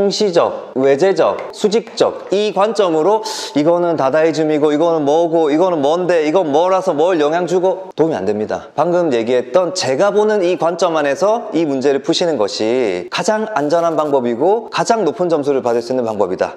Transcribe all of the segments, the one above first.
통시적, 외제적, 수직적 이 관점으로 이거는 다다이즘이고 이거는 뭐고 이거는 뭔데 이건 뭐라서 뭘 영향 주고 도움이 안 됩니다. 방금 얘기했던 제가 보는 이 관점 안에서 이 문제를 푸시는 것이 가장 안전한 방법이고 가장 높은 점수를 받을 수 있는 방법이다.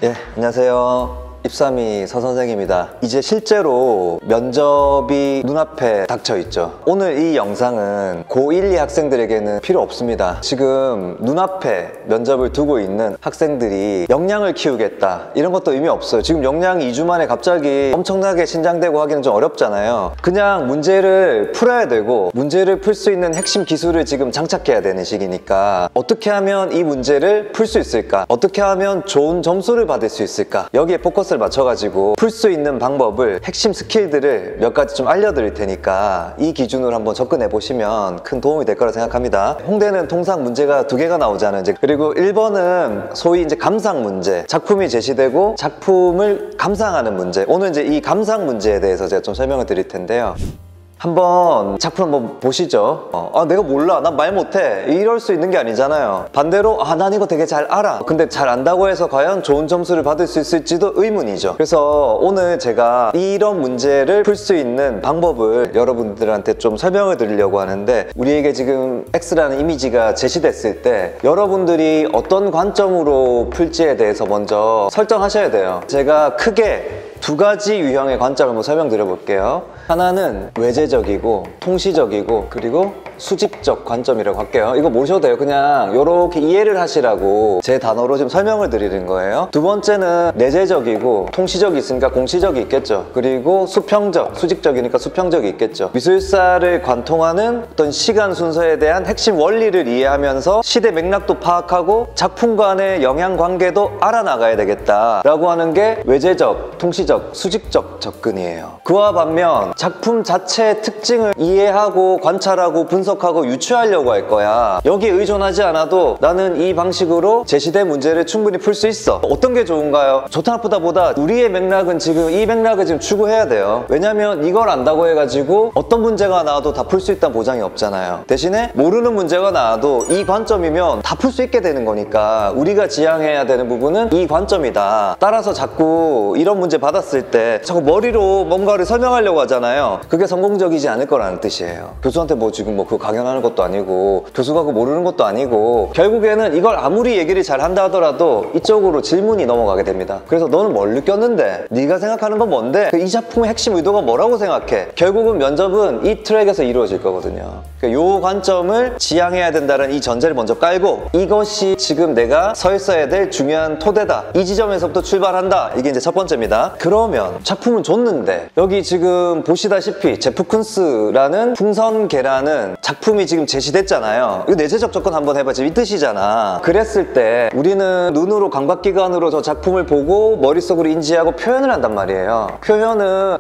예, 안녕하세요. 입사미 서선생입니다. 이제 실제로 면접이 눈앞에 닥쳐 있죠. 오늘 이 영상은 고1, 2 학생들에게는 필요 없습니다. 지금 눈앞에 면접을 두고 있는 학생들이 역량을 키우겠다 이런 것도 의미 없어요. 지금 역량이 2주 만에 갑자기 엄청나게 신장되고 하기는 좀 어렵잖아요. 그냥 문제를 풀어야 되고 문제를 풀 수 있는 핵심 기술을 지금 장착해야 되는 시기니까 어떻게 하면 이 문제를 풀 수 있을까? 어떻게 하면 좋은 점수를 받을 수 있을까? 여기에 포커스를 맞춰가지고 풀 수 있는 방법을 핵심 스킬들을 몇 가지 좀 알려드릴 테니까 이 기준으로 한번 접근해 보시면 큰 도움이 될 거라 생각합니다. 홍대는 통상 문제가 2개가 나오잖아요. 그리고 1번은 소위 이제 감상 문제, 작품이 제시되고 작품을 감상하는 문제. 오늘 이제 이 감상 문제에 대해서 제가 좀 설명을 드릴 텐데요. 한번 작품 한번 보시죠. 내가 몰라, 난 말 못해, 이럴 수 있는 게 아니잖아요. 반대로 난 이거 되게 잘 알아. 근데 잘 안다고 해서 과연 좋은 점수를 받을 수 있을지도 의문이죠. 그래서 오늘 제가 이런 문제를 풀 수 있는 방법을 여러분들한테 좀 설명을 드리려고 하는데, 우리에게 지금 X라는 이미지가 제시됐을 때 여러분들이 어떤 관점으로 풀지에 대해서 먼저 설정하셔야 돼요. 제가 크게 2가지 유형의 관점을 한번 설명드려 볼게요. 하나는 외제적이고 통시적이고 그리고 수직적 관점이라고 할게요. 이거 모셔도 돼요. 그냥 이렇게 이해를 하시라고 제 단어로 지금 설명을 드리는 거예요. 2번째는 내재적이고 통시적이 있으니까 공시적이 있겠죠. 그리고 수평적, 수직적이니까 수평적이 있겠죠. 미술사를 관통하는 어떤 시간 순서에 대한 핵심 원리를 이해하면서 시대 맥락도 파악하고 작품 간의 영향 관계도 알아나가야 되겠다라고 하는 게 외제적, 통시적, 수직적 접근이에요. 그와 반면 작품 자체의 특징을 이해하고 관찰하고 분석하고 유추하려고 할 거야. 여기에 의존하지 않아도 나는 이 방식으로 제시된 문제를 충분히 풀 수 있어. 어떤 게 좋은가요? 좋다 나쁘다 보다 우리의 맥락은 지금 이 맥락을 지금 추구해야 돼요. 왜냐면 이걸 안다고 해가지고 어떤 문제가 나와도 다 풀 수 있다는 보장이 없잖아요. 대신에 모르는 문제가 나와도 이 관점이면 다 풀 수 있게 되는 거니까 우리가 지향해야 되는 부분은 이 관점이다. 따라서 자꾸 이런 문제 받았을 때 자꾸 머리로 뭔가를 설명하려고 하잖아요. 그게 성공적이지 않을 거라는 뜻이에요. 교수한테 지금 그거 강연하는 것도 아니고 교수가 그거 모르는 것도 아니고 결국에는 이걸 아무리 얘기를 잘 한다 하더라도 이쪽으로 질문이 넘어가게 됩니다. 그래서 너는 뭘 느꼈는데? 네가 생각하는 건 뭔데? 이 작품의 핵심 의도가 뭐라고 생각해? 결국은 면접은 이 트랙에서 이루어질 거거든요. 이 관점을 지향해야 된다는 이 전제를 먼저 깔고 이것이 지금 내가 서 있어야 될 중요한 토대다. 이 지점에서부터 출발한다. 이게 이제 첫 번째입니다. 그러면 작품은 줬는데 여기 지금 보시다시피 제프 쿤스라는 풍선계라는 작품이 지금 제시됐잖아요. 이거 내재적 접근 한번 해봐. 지금 이 뜻이잖아. 그랬을 때 우리는 눈으로 감각기관으로 저 작품을 보고 머릿속으로 인지하고 표현을 한단 말이에요. 표현은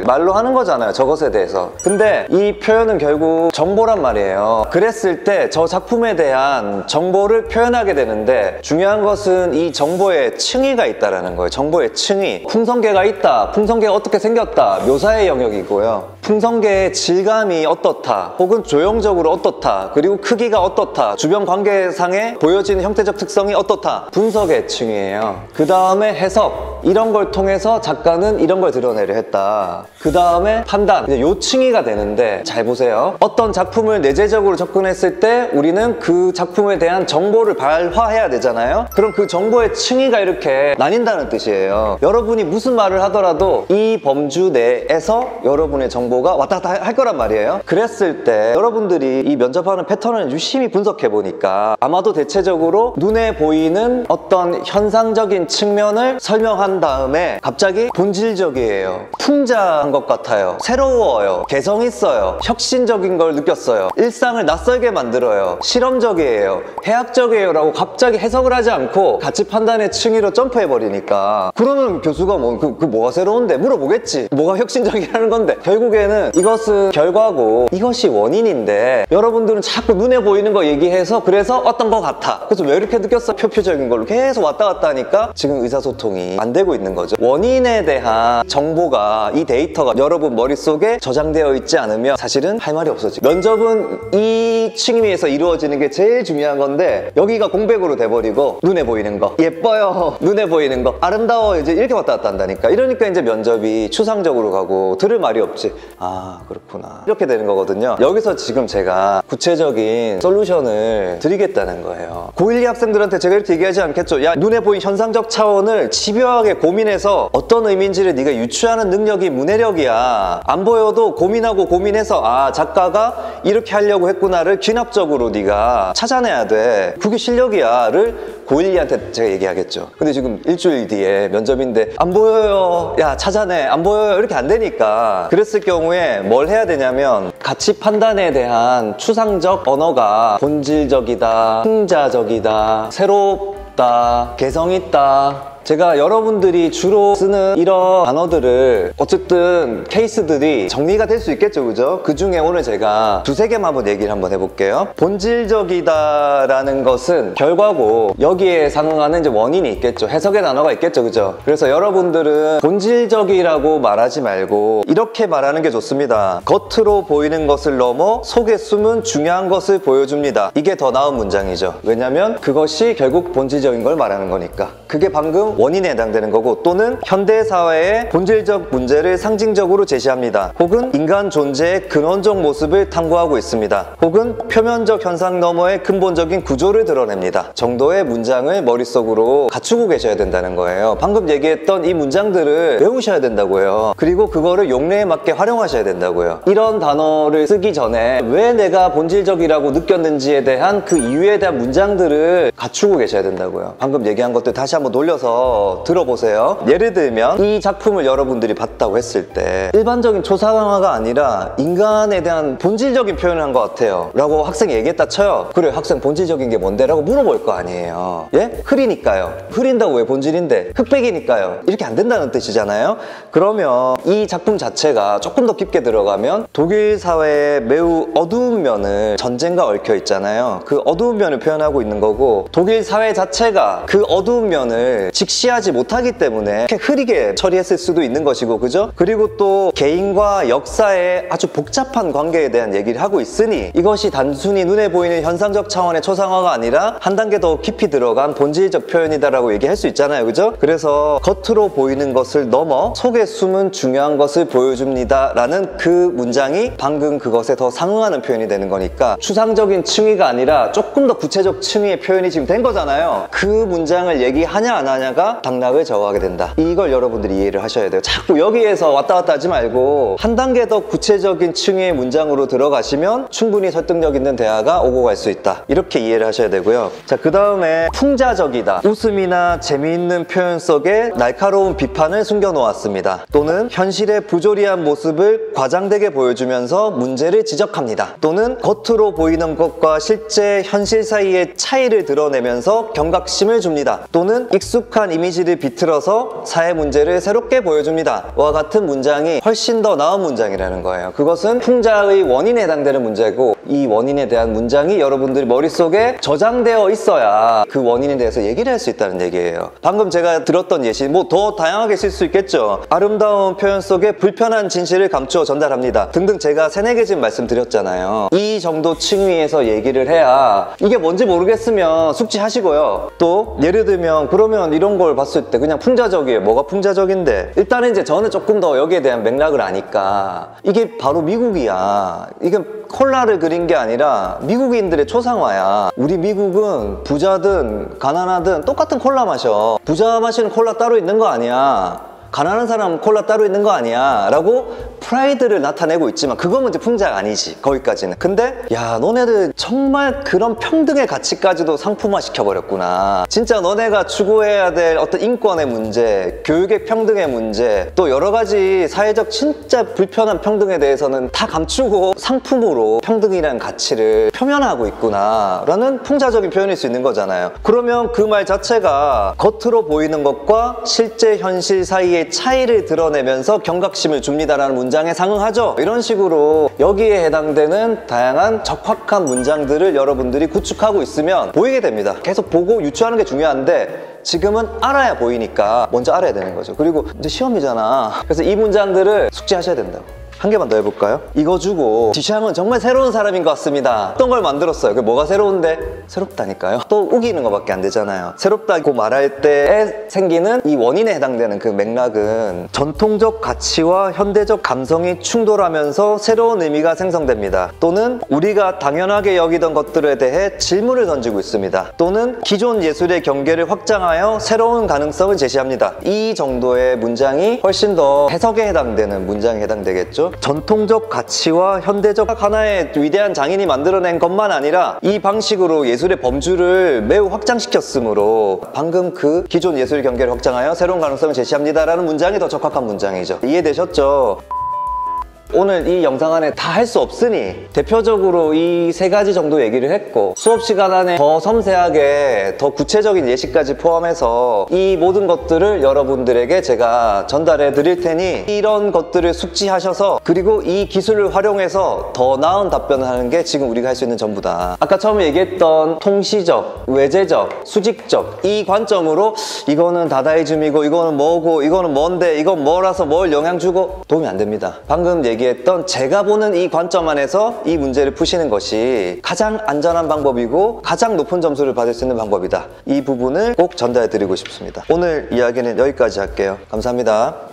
말로 하는 거잖아요. 저것에 대해서. 근데 이 표현은 결국 정보란 말이에요. 그랬을 때 저 작품에 대한 정보를 표현하게 되는데 중요한 것은 이 정보에 층위가 있다라는 거예요. 정보의 층위. 풍선계가 있다. 풍선계가 어떻게 생겼다. 묘사의 영역이고요. 풍선계의 질감이 어떻다, 혹은 조형적으로 어떻다, 그리고 크기가 어떻다, 주변 관계상에 보여지는 형태적 특성이 어떻다, 분석의 층이에요. 그 다음에 해석, 이런 걸 통해서 작가는 이런 걸 드러내려 했다. 그 다음에 판단, 이제 요 층위가 되는데 잘 보세요. 어떤 작품을 내재적으로 접근했을 때 우리는 그 작품에 대한 정보를 발화해야 되잖아요. 그럼 그 정보의 층위가 이렇게 나뉜다는 뜻이에요. 여러분이 무슨 말을 하더라도 이 범주 내에서 여러분의 정보가 왔다 갔다 할 거란 말이에요. 그랬을 때 여러분들이 이 면접하는 패턴을 유심히 분석해 보니까 아마도 대체적으로 눈에 보이는 어떤 현상적인 측면을 설명한 다음에 갑자기 본질적이에요. 풍자한 것 같아요. 새로워요. 개성 있어요. 혁신적인 걸 느꼈어요. 일상을 낯설게 만들어요. 실험적이에요. 해학적이에요 라고 갑자기 해석을 하지 않고 가치 판단의 층위로 점프해 버리니까 그러면 교수가 뭐가 새로운데 물어보겠지. 뭐가 혁신적이라는 건데 결국에는 이것은 결과고 이것이 원인이 원인인데 여러분들은 자꾸 눈에 보이는 거 얘기해서 그래서 어떤 거 같아. 그래서 왜 이렇게 느꼈어? 표표적인 걸로 계속 왔다 갔다 하니까 지금 의사소통이 안 되고 있는 거죠. 원인에 대한 정보가, 이 데이터가 여러분 머릿속에 저장되어 있지 않으면 사실은 할 말이 없어지고, 면접은 이 층위에서 이루어지는 게 제일 중요한 건데 여기가 공백으로 돼버리고 눈에 보이는 거, 예뻐요, 눈에 보이는 거, 아름다워, 이제 이렇게 왔다 갔다 한다니까. 이러니까 이제 면접이 추상적으로 가고 들을 말이 없지. 아, 그렇구나, 이렇게 되는 거거든요. 여기서 지금 제가 구체적인 솔루션을 드리겠다는 거예요. 고1, 2 학생들한테 제가 이렇게 얘기하지 않겠죠. 야, 눈에 보인 현상적 차원을 집요하게 고민해서 어떤 의미인지를 네가 유추하는 능력이 문해력이야. 안 보여도 고민하고 고민해서 아, 작가가 이렇게 하려고 했구나를 귀납적으로 네가 찾아내야 돼. 그게 실력이야.를 고1, 2한테 제가 얘기하겠죠. 근데 지금 일주일 뒤에 면접인데 안 보여요, 야 찾아내, 안 보여요, 이렇게 안 되니까. 그랬을 경우에 뭘 해야 되냐면 가치 판단에 대한 추상적 언어가 본질적이다, 풍자적이다, 새롭다, 개성있다, 제가 여러분들이 주로 쓰는 이런 단어들을 어쨌든 케이스들이 정리가 될 수 있겠죠, 그죠? 그 중에 오늘 제가 두세 개만 한번 얘기를 한번 해볼게요. 본질적이다라는 것은 결과고 여기에 상응하는 이제 원인이 있겠죠. 해석의 단어가 있겠죠, 그죠? 그래서 여러분들은 본질적이라고 말하지 말고 이렇게 말하는 게 좋습니다. 겉으로 보이는 것을 넘어 속에 숨은 중요한 것을 보여줍니다. 이게 더 나은 문장이죠. 왜냐면 그것이 결국 본질적인 걸 말하는 거니까. 그게 방금 원인에 해당되는 거고, 또는 현대사회의 본질적 문제를 상징적으로 제시합니다. 혹은 인간 존재의 근원적 모습을 탐구하고 있습니다. 혹은 표면적 현상 너머의 근본적인 구조를 드러냅니다. 정도의 문장을 머릿속으로 갖추고 계셔야 된다는 거예요. 방금 얘기했던 이 문장들을 외우셔야 된다고요. 그리고 그거를 용례에 맞게 활용하셔야 된다고요. 이런 단어를 쓰기 전에 왜 내가 본질적이라고 느꼈는지에 대한 그 이유에 대한 문장들을 갖추고 계셔야 된다고요. 방금 얘기한 것들 다시 한번 돌려서 들어보세요. 예를 들면 이 작품을 여러분들이 봤다고 했을 때 일반적인 초상화가 아니라 인간에 대한 본질적인 표현을 한 것 같아요 라고 학생이 얘기했다 쳐요. 그래, 학생 본질적인 게 뭔데? 라고 물어볼 거 아니에요. 예? 흐리니까요. 흐린다고 왜 본질인데? 흑백이니까요. 이렇게 안 된다는 뜻이잖아요. 그러면 이 작품 자체가 조금 더 깊게 들어가면 독일 사회의 매우 어두운 면을, 전쟁과 얽혀 있잖아요. 그 어두운 면을 표현하고 있는 거고, 독일 사회 자체가 그 어두운 면을 직시하지 못하기 때문에 이렇게 흐리게 처리했을 수도 있는 것이고, 그죠? 그리고 또 개인과 역사의 아주 복잡한 관계에 대한 얘기를 하고 있으니 이것이 단순히 눈에 보이는 현상적 차원의 초상화가 아니라 한 단계 더 깊이 들어간 본질적 표현이다라고 얘기할 수 있잖아요, 그죠? 그래서 겉으로 보이는 것을 넘어 속에 숨은 중요한 것을 보여줍니다 라는 그 문장이 방금 그것에 더 상응하는 표현이 되는 거니까 추상적인 층위가 아니라 조금 더 구체적 층위의 표현이 지금 된 거잖아요. 그 문장을 얘기하냐 안 하냐가 당락을 정하게 된다. 이걸 여러분들이 이해를 하셔야 돼요. 자꾸 여기에서 왔다 갔다 하지 말고 한 단계 더 구체적인 층위의 문장으로 들어가시면 충분히 설득력 있는 대화가 오고 갈 수 있다. 이렇게 이해를 하셔야 되고요. 자, 그 다음에 풍자적이다. 웃음이나 재미있는 표현 속에 날카로운 비판을 숨겨놓았습니다. 또는 현실의 부조리한 모습을 과장되게 보여주면서 문제를 지적합니다. 또는 겉으로 보이는 것과 실제 현실 사이의 차이를 드러내면서 경각심을 줍니다. 또는 익숙한 이미지를 비틀어서 사회 문제를 새롭게 보여줍니다. 와 같은 문장이 훨씬 더 나은 문장이라는 거예요. 그것은 풍자의 원인에 해당되는 문제고, 이 원인에 대한 문장이 여러분들 머릿속에 저장되어 있어야 그 원인에 대해서 얘기를 할 수 있다는 얘기예요. 방금 제가 들었던 예시, 뭐 더 다양하게 쓸 수 있겠죠. 아름다운 표현 속에 불편한 진실을 감추어 전달합니다. 등등 제가 3-4개 지금 말씀드렸잖아요. 이 정도 층위에서 얘기를 해야, 이게 뭔지 모르겠으면 숙지하시고요. 또 예를 들면 그러면 이런 걸 봤을 때 그냥 풍자적이에요. 뭐가 풍자적인데? 일단은 이제 저는 조금 더 여기에 대한 맥락을 아니까 이게 바로 미국이야. 이게 콜라를 그린 게 아니라 미국인들의 초상화야. 우리 미국은 부자든 가난하든 똑같은 콜라 마셔. 부자 마시는 콜라 따로 있는 거 아니야. 가난한 사람 콜라 따로 있는 거 아니야 라고 프라이드를 나타내고 있지만 그건 이제 풍자가 아니지, 거기까지는. 근데 야, 너네들 정말 그런 평등의 가치까지도 상품화 시켜버렸구나. 진짜 너네가 추구해야 될 어떤 인권의 문제, 교육의 평등의 문제, 또 여러 가지 사회적 진짜 불편한 평등에 대해서는 다 감추고 상품으로 평등이라는 가치를 표현하고 있구나 라는 풍자적인 표현일 수 있는 거잖아요. 그러면 그 말 자체가 겉으로 보이는 것과 실제 현실 사이의 개의 차이를 드러내면서 경각심을 줍니다라는 문장에 상응하죠. 이런 식으로 여기에 해당되는 다양한 적확한 문장들을 여러분들이 구축하고 있으면 보이게 됩니다. 계속 보고 유추하는 게 중요한데 지금은 알아야 보이니까 먼저 알아야 되는 거죠. 그리고 이제 시험이잖아. 그래서 이 문장들을 숙지하셔야 된다고. 한 개만 더 해볼까요? 이거 주고 지샹은 정말 새로운 사람인 것 같습니다. 어떤 걸 만들었어요. 그게 뭐가 새로운데? 새롭다니까요. 또 우기는 것밖에 안 되잖아요. 새롭다고 말할 때 생기는 이 원인에 해당되는 그 맥락은 전통적 가치와 현대적 감성이 충돌하면서 새로운 의미가 생성됩니다. 또는 우리가 당연하게 여기던 것들에 대해 질문을 던지고 있습니다. 또는 기존 예술의 경계를 확장하여 새로운 가능성을 제시합니다. 이 정도의 문장이 훨씬 더 해석에 해당되는 문장에 해당되겠죠. 전통적 가치와 현대적 하나의 위대한 장인이 만들어낸 것만 아니라 이 방식으로 예술의 범주를 매우 확장시켰으므로 방금 그 기존 예술의 경계를 확장하여 새로운 가능성을 제시합니다 라는 문장이 더 적합한 문장이죠. 이해되셨죠? 오늘 이 영상 안에 다 할 수 없으니 대표적으로 이 세 가지 정도 얘기를 했고 수업 시간 안에 더 섬세하게 더 구체적인 예시까지 포함해서 이 모든 것들을 여러분들에게 제가 전달해 드릴 테니 이런 것들을 숙지하셔서 그리고 이 기술을 활용해서 더 나은 답변을 하는 게 지금 우리가 할 수 있는 전부다. 아까 처음에 얘기했던 통시적, 외제적, 수직적 이 관점으로 이거는 다다이즘이고 이거는 뭐고 이거는 뭔데 이건 뭐라서 뭘 영향 주고 도움이 안 됩니다. 방금 얘기했던 제가 보는 이 관점 안에서 이 문제를 푸시는 것이 가장 안전한 방법이고 가장 높은 점수를 받을 수 있는 방법이다. 이 부분을 꼭 전달해 드리고 싶습니다. 오늘 이야기는 여기까지 할게요. 감사합니다.